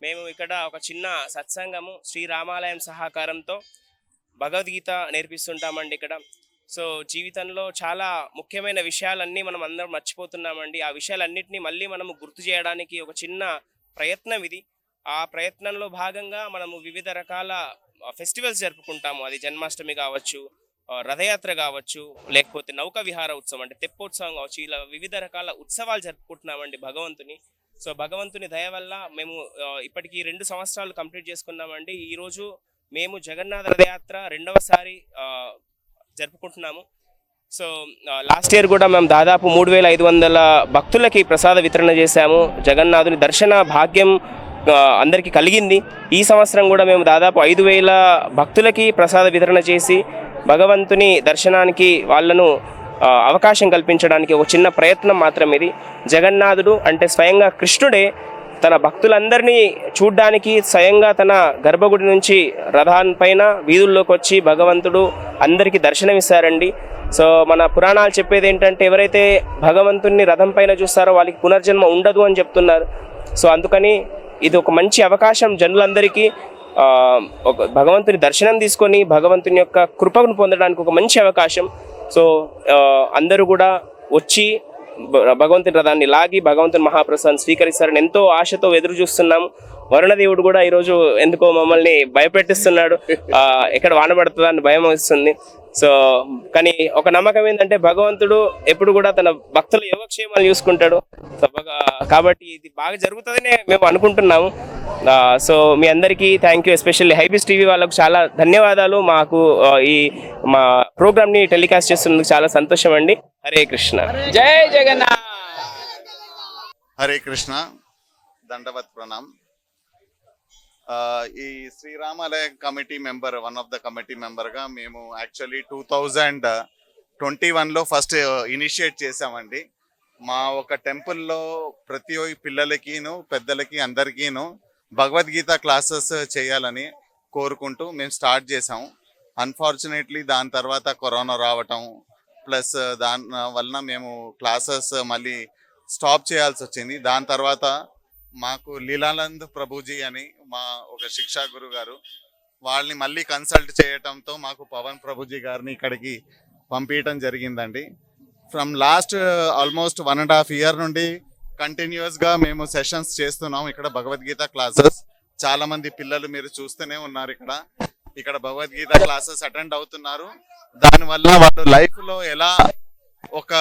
మేము ఇక్కడ ఒక చిన్న సత్సంగము శ్రీరామాలయం సహకారంతో భగవద్గీత నేర్పిస్తుంటామండి ఇక్కడ. సో జీవితంలో చాలా ముఖ్యమైన విషయాలన్నీ మనం అందరం మర్చిపోతున్నామండి. ఆ విషయాలన్నింటినీ మళ్ళీ మనము గుర్తు చేయడానికి ఒక చిన్న ప్రయత్నం ఇది. ఆ ప్రయత్నంలో భాగంగా మనము వివిధ రకాల ఫెస్టివల్స్ జరుపుకుంటాము. అది జన్మాష్టమి కావచ్చు, రథయాత్ర కావచ్చు, లేకపోతే నౌక విహార ఉత్సవం అంటే తెప్పోత్సవం కావచ్చు. ఇలా వివిధ రకాల ఉత్సవాలు జరుపుకుంటున్నామండి భగవంతుని. సో భగవంతుని దయ వల్ల మేము ఇప్పటికీ 2 సంవత్సరాలు కంప్లీట్ చేసుకున్నామండి. ఈరోజు మేము జగన్నాథ రథయాత్ర 2వసారి జరుపుకుంటున్నాము. సో లాస్ట్ ఇయర్ కూడా మేము దాదాపు 3500 భక్తులకి ప్రసాద వితరణ చేశాము. జగన్నాథుని దర్శన భాగ్యం అందరికీ కలిగింది. ఈ సంవత్సరం కూడా మేము దాదాపు 5000 భక్తులకి ప్రసాద వితరణ చేసి భగవంతుని దర్శనానికి వాళ్ళను అవకాశం కల్పించడానికి ఒక చిన్న ప్రయత్నం మాత్రం ఇది. జగన్నాథుడు అంటే స్వయంగా కృష్ణుడే తన భక్తులందరినీ చూడ్డానికి స్వయంగా తన గర్భగుడి నుంచి రథాన్పైన వీధుల్లోకి వచ్చి భగవంతుడు అందరికీ దర్శనమిస్తారండి. సో మన పురాణాలు చెప్పేది ఏంటంటే ఎవరైతే భగవంతుని రథం పైన చూస్తారో వాళ్ళకి పునర్జన్మ ఉండదు అని చెప్తున్నారు. సో అందుకని ఇది ఒక మంచి అవకాశం జనులందరికీ ఒక భగవంతుని దర్శనం తీసుకొని భగవంతుని యొక్క కృపను పొందడానికి ఒక మంచి అవకాశం. సో అందరూ కూడా వచ్చి భగవంతుని రథాన్ని లాగి భగవంతుని మహాప్రసాదం స్వీకరిస్తారని ఎంతో ఆశతో ఎదురు చూస్తున్నాము. వరుణదేవుడు కూడా ఈరోజు ఎందుకో మమ్మల్ని భయపెట్టిస్తున్నాడు. ఎక్కడ వానబడుతుందని భయం వస్తుంది. సో కానీ ఒక నమ్మకం ఏంటంటే భగవంతుడు ఎప్పుడు కూడా తన భక్తుల యోగక్షేమాలు చూసుకుంటాడు. సో కాబట్టి ఇది బాగా జరుగుతుందనే మేము అనుకుంటున్నాము. సో మీ అందరికీ థ్యాంక్ యూ. ఎస్పెషల్లీ హైబీస్ టీవీ వాళ్ళకు చాలా ధన్యవాదాలు. మాకు ఈ మా ప్రోగ్రామ్ని టెలికాస్ట్ చేస్తున్నందుకు చాలా సంతోషం అండి. హరే కృష్ణ. జై జగన్నాథ్. హరే కృష్ణ. దండవత్ ప్రణామ్. ఈ శ్రీరామాలయ committee member, one of the committee మెంబర్గా మేము యాక్చువల్లీ 2021లో ఫస్ట్ ఇనిషియేట్ చేసామండి. మా ఒక టెంపుల్లో ప్రతి పిల్లలకిను పెద్దలకి అందరికీను భగవద్గీత క్లాసెస్ చేయాలని కోరుకుంటూ మేము స్టార్ట్ చేసాము. అన్ఫార్చునేట్లీ దాని తర్వాత కరోనా రావటం ప్లస్ దాని వలన మేము క్లాసెస్ మళ్ళీ స్టాప్ చేయాల్సి వచ్చింది. దాని తర్వాత మాకు లీలానంద్ ప్రభుజీ అని మా ఒక శిక్షా గురు గారు వాళ్ళని మళ్ళీ కన్సల్ట్ చేయటంతో మాకు పవన్ ప్రభుజీ గారిని ఇక్కడికి పంపించడం జరిగిందండి. ఫ్రమ్ లాస్ట్ ఆల్మోస్ట్ 1.5 year నుండి కంటిన్యూస్గా మేము సెషన్స్ చేస్తున్నాం ఇక్కడ భగవద్గీత క్లాసెస్. చాలా మంది పిల్లలు మీరు చూస్తూనే ఉన్నారు ఇక్కడ భగవద్గీత క్లాసెస్ అటెండ్ అవుతున్నారు. దానివల్ల వాళ్ళు లైఫ్లో ఎలా ఒక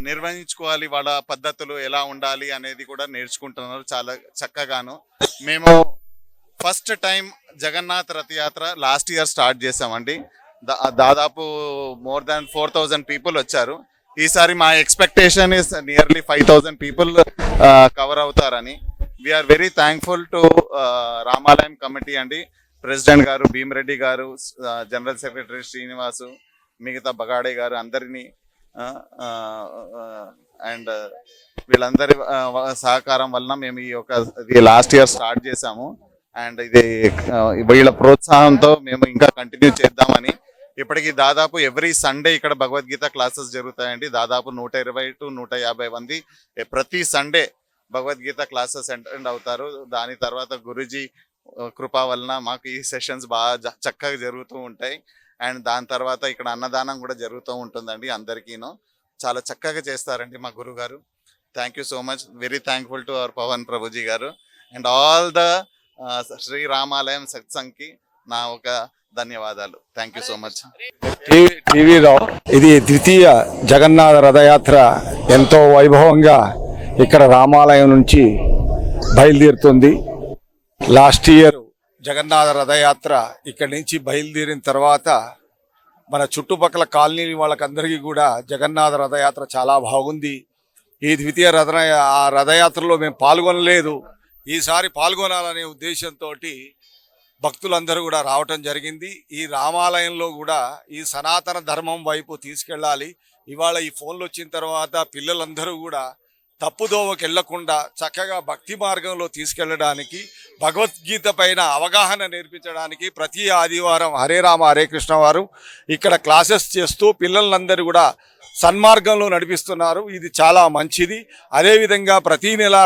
నిర్వహించుకోవాలి, వాళ్ళ పద్ధతులు ఎలా ఉండాలి అనేది కూడా నేర్చుకుంటున్నారు చాలా చక్కగాను. మేము ఫస్ట్ టైం జగన్నాథ్ రథయాత్ర లాస్ట్ ఇయర్ స్టార్ట్ చేసామండి. దాదాపు మోర్ దాన్ 4000 పీపుల్ వచ్చారు. ఈసారి మా expectation is nearly 5000 people cover అవుతారని. వీఆర్ వెరీ థ్యాంక్ఫుల్ టు రామాలయం కమిటీ అండి. ప్రెసిడెంట్ గారు భీమరెడ్డి గారు, జనరల్ సెక్రటరీ శ్రీనివాసు, మిగతా బగాడే గారు అందరినీ అండ్ వీళ్ళందరి సహకారం వలన మేము ఈ యొక్క లాస్ట్ ఇయర్ స్టార్ట్ చేసాము. అండ్ ఇది వీళ్ళ ప్రోత్సాహంతో మేము ఇంకా కంటిన్యూ చేద్దామని. ఇప్పటికి దాదాపు ఎవ్రీ సండే ఇక్కడ భగవద్గీత క్లాసెస్ జరుగుతాయండి. దాదాపు 120 to 150 మంది ప్రతి సండే భగవద్గీత క్లాసెస్ అటెండ్ అవుతారు. దాని తర్వాత గురూజీ కృప వలన మాకు ఈ సెషన్స్ బాగా చక్కగా జరుగుతూ ఉంటాయి. అండ్ దాని తర్వాత ఇక్కడ అన్నదానం కూడా జరుగుతూ ఉంటుందండి. అందరికీను చాలా చక్కగా చేస్తారండి మా గురువు గారు. Thank you so much. Very thankful to our Pavan Prabhuji గారు అండ్ ఆల్ ద శ్రీ రామాలయం సత్సంగ్కి నా ఒక ధన్యవాదాలు. Thank you so much. టీవీలో ఇది ద్వితీయ జగన్నాథ రథయాత్ర ఎంతో వైభవంగా ఇక్కడ రామాలయం నుంచి బయలుదేరుతుంది. లాస్ట్ ఇయర్ జగన్నాథ రథయాత్ర ఇక్కడి నుంచి బయలుదేరిన తర్వాత మన చుట్టుపక్కల కాలనీ వాళ్ళకందరికీ కూడా జగన్నాథ రథయాత్ర చాలా బాగుంది. ఈ ద్వితీయ రథయాత్రలో మేము పాల్గొనలేదు. ఈసారి పాల్గొనాలనే ఉద్దేశంతో భక్తులందరూ కూడా రావటం జరిగింది. ఈ రామాలయంలో కూడా ఈ సనాతన ధర్మం వైపు తీసుకెళ్ళాలి. ఇవాళ ఈ ఫోన్లు వచ్చిన తర్వాత పిల్లలందరూ కూడా తప్పుదోవకి వెళ్లకుండా చక్కగా భక్తి మార్గంలో తీసుకెళ్లడానికి, భగవద్గీత పైన అవగాహన నేర్పించడానికి ప్రతి ఆదివారం హరే రామ హరే కృష్ణ వారు ఇక్కడ క్లాసెస్ చేస్తూ పిల్లలందరూ కూడా సన్మార్గంలో నడిపిస్తున్నారు. ఇది చాలా మంచిది. అదేవిధంగా ప్రతి నెల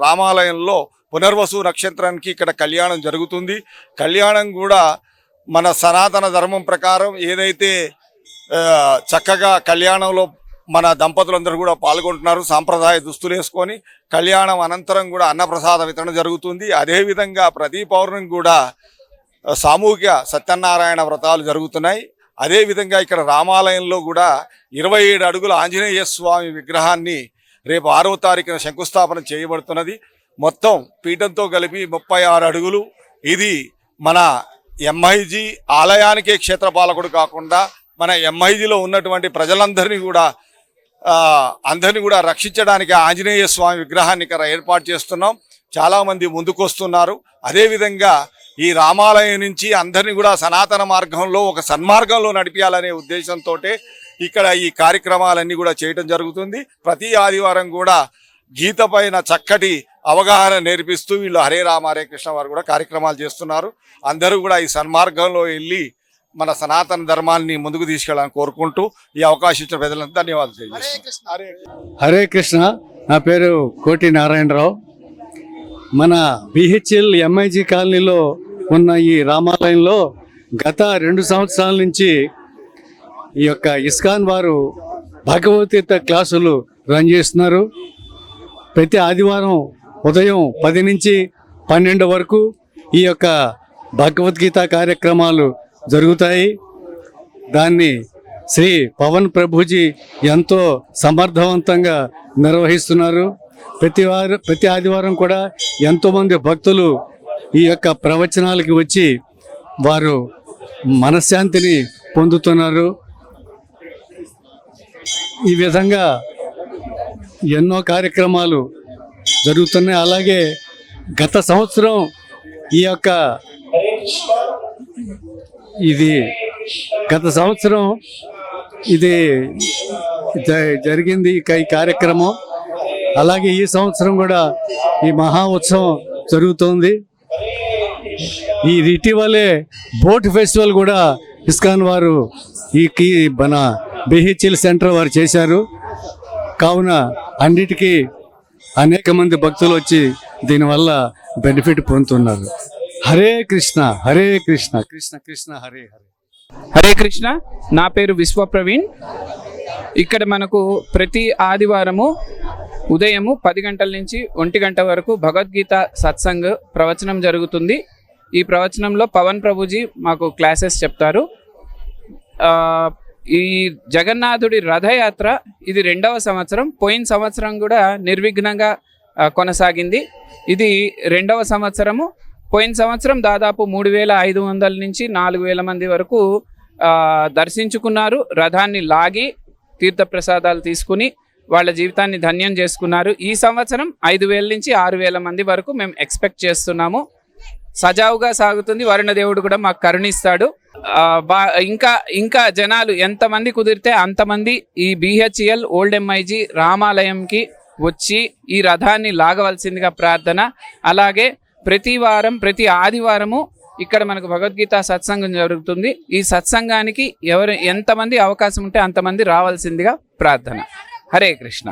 రామాలయంలో పునర్వసు నక్షత్రానికి ఇక్కడ కళ్యాణం జరుగుతుంది. కళ్యాణం కూడా మన సనాతన ధర్మం ప్రకారం ఏదైతే చక్కగా కళ్యాణంలో మన దంపతులందరూ కూడా పాల్గొంటున్నారు. సాంప్రదాయ దుస్తులు వేసుకొని కళ్యాణం అనంతరం కూడా అన్నప్రసాద వితరణ జరుగుతుంది. అదేవిధంగా ప్రతి పౌర్ణమి కూడా సామూహిక సత్యనారాయణ వ్రతాలు జరుగుతున్నాయి. అదేవిధంగా ఇక్కడ రామాలయంలో కూడా 27 అడుగుల ఆంజనేయ స్వామి విగ్రహాన్ని రేపు 6వ తారీఖున శంకుస్థాపన చేయబడుతున్నది. మొత్తం పీఠంతో కలిపి 36 అడుగులు. ఇది మన ఎంఐజీ ఆలయానికే క్షేత్రపాలకుడు కాకుండా మన ఎంఐజీలో ఉన్నటువంటి ప్రజలందరినీ కూడా రక్షించడానికి ఆంజనేయ స్వామి విగ్రహాన్ని ఇక్కడ ఏర్పాటు చేస్తున్నాం. చాలామంది ముందుకొస్తున్నారు. అదేవిధంగా ఈ రామాలయం నుంచి అందరినీ కూడా సనాతన మార్గంలో ఒక సన్మార్గంలో నడిపించాలనే ఉద్దేశంతో ఇక్కడ ఈ కార్యక్రమాలన్నీ కూడా చేయటం జరుగుతుంది. ప్రతి ఆదివారం కూడా గీత పైన చక్కటి అవగాహన నేర్పిస్తూ వీళ్ళు హరే రామ హరే కృష్ణ వారు కూడా కార్యక్రమాలు చేస్తున్నారు. అందరూ కూడా ఈ సన్మార్గంలో వెళ్ళి మన సనాతన ధర్మాన్ని ముందుకు తీసుకెళ్ళాలని కోరుకుంటూ ఈ అవకాశం ఇచ్చిన ప్రజలంతా ధన్యవాదాలు తెలియజేస్తున్నాను. హరే కృష్ణ. నా పేరు కోటి నారాయణరావు. మన బిహెచ్ఎల్ ఎంఐజీ కాలనీలో ఉన్న ఈ రామాలయంలో గత 2 సంవత్సరాల నుంచి ఈ యొక్క ఇస్కాన్ వారు భగవద్గీత క్లాసులు రన్ చేస్తున్నారు. ప్రతి ఆదివారం ఉదయం 10 నుంచి 12 వరకు ఈ యొక్క భగవద్గీత కార్యక్రమాలు జరుగుతాయి. దాన్ని శ్రీ పవన్ ప్రభుజీ ఎంతో సమర్థవంతంగా నిర్వహిస్తున్నారు. ప్రతి ఆదివారం కూడా ఎంతోమంది భక్తులు ఈ యొక్క ప్రవచనాలకి వచ్చి వారు మనశ్శాంతిని పొందుతున్నారు. ఈ విధంగా ఎన్నో కార్యక్రమాలు జరుగుతున్నాయి. అలాగే గత సంవత్సరం ఇది జరిగింది ఈ కార్యక్రమం. అలాగే ఈ సంవత్సరం కూడా ఈ మహా ఉత్సవం జరుగుతోంది. ఈ ఇటీవలే బోట్ ఫెస్టివల్ కూడా ఇస్కాన్ వారు మన బిహెచ్ఎల్ సెంటర్ వారు చేశారు. కావున అన్నిటికీ అనేక మంది భక్తులు వచ్చి దీనివల్ల బెనిఫిట్ పొందుతున్నారు. హరే కృష్ణ హరే కృష్ణ కృష్ణ కృష్ణ హరే హరే. హరే కృష్ణ. నా పేరు విశ్వ ప్రవీణ్. ఇక్కడ మనకు ప్రతి ఆదివారము ఉదయము 10 గంటల నుంచి 1 గంట వరకు భగవద్గీత సత్సంగ్ ప్రవచనం జరుగుతుంది. ఈ ప్రవచనంలో పవన్ ప్రభుజీ మాకు క్లాసెస్ చెప్తారు. ఈ జగన్నాథుడి రథయాత్ర ఇది 2వ సంవత్సరం. పోయిన సంవత్సరం కూడా నిర్విఘ్నంగా కొనసాగింది. ఇది 2వ సంవత్సరము. పోయిన సంవత్సరం దాదాపు 3500 నుంచి 4000 మంది వరకు దర్శించుకున్నారు. రథాన్ని లాగి తీర్థప్రసాదాలు తీసుకుని వాళ్ళ జీవితాన్ని ధన్యం చేసుకున్నారు. ఈ సంవత్సరం 5000 నుంచి 6000 మంది వరకు మేము ఎక్స్పెక్ట్ చేస్తున్నాము. సజావుగా సాగుతుంది. వరుణదేవుడు కూడా మాకు కరుణిస్తాడు. ఇంకా జనాలు ఎంతమంది కుదిరితే అంతమంది ఈ బిహెచ్ఎల్ ఓల్డ్ ఎంఐజీ రామాలయంకి వచ్చి ఈ రథాన్ని లాగవలసిందిగా ప్రార్థన. అలాగే ప్రతి ఆదివారము ఇక్కడ మనకు భగవద్గీత సత్సంగం జరుగుతుంది. ఈ సత్సంగానికి ఎంతమంది అవకాశం ఉంటే అంతమంది రావాల్సిందిగా ప్రార్థన. హరే కృష్ణ.